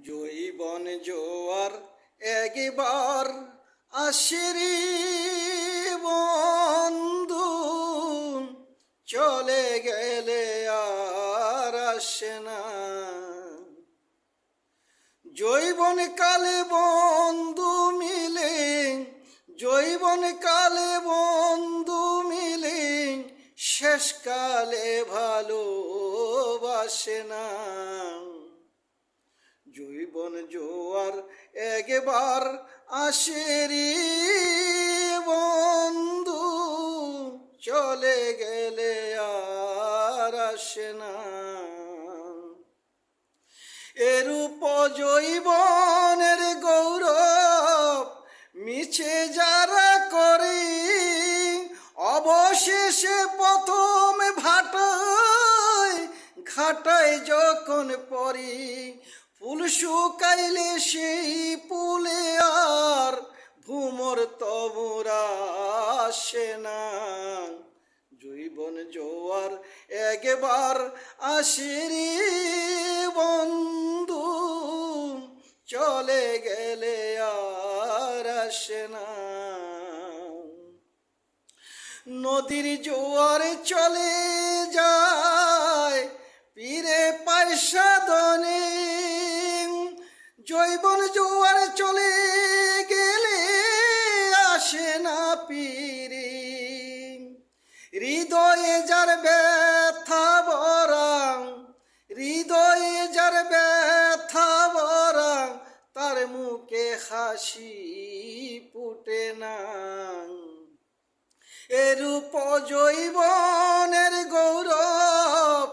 জৈবন জোয়ার একবার আসে রে বন্ধু, চলে গেলে আর আসে না। জৈবন কালে বন্ধু মিলে, জৈবন কালে বন্ধু মিলে, শেষকালে ভালোবাসে না। জৈবন জোয়ার একবার আসে রে বন্ধু, চলে গেলে আর আসে না। এরূপ জৈবনের গৌরব মিছে যারা করে, অবশেষে প্রথম ভাটায় ঘাটায় যখন পড়ি, ফুল শুকাইলে সেই ফুলে আর ভুমর তবুরা আসে না। জৈবন জোয়ার একবার আসে রে বন্ধু, চলে গেলে আর আসে না। নদীর জোয়ারে চলে যায় পীরে পয়সা দনে, জৈবন জোয়ার চলে গেলে আসে না পীরে। হৃদয়ে যার ব্যথা ভরা, হৃদয়ে যার ব্যথা ভরা, তার মুখে হাসি ফুটে না। এরূপ জৈবনের গৌরব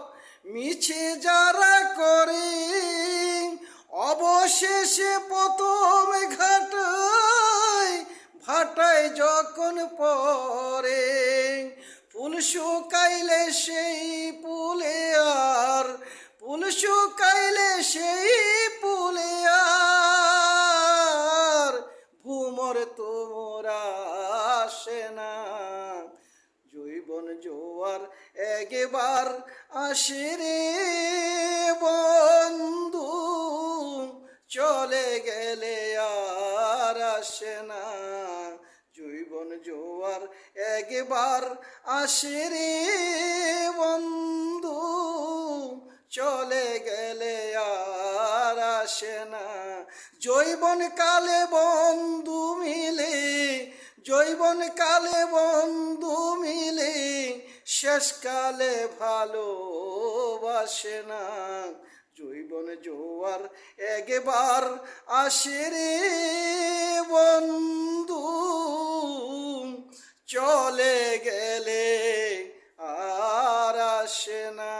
মিছে যারা করে, অবশেষে প্রথম ঘাটায় ভাটায় যখন পড়ে, ফুল শুকাইলে সেই ফুলে আর, ফুল শুকাইলে সেই ফুলে আর ভুমর তোমরা আসে না। জৈবন জোয়ার একবার আসে রে বন্ধু, চলে গেলে আর আসে না। জৈবন জোয়ার একবার আসে রে বন্ধু, চলে গেলে আর আসে না। জৈবন কালে বন্ধু মিলে, জৈবন কালে বন্ধু মিলে, শেষকালে ভালোবাসে না। জৈবন জোয়ার একবার আসে রে বন্ধু, চলে গেলে আর আসে না।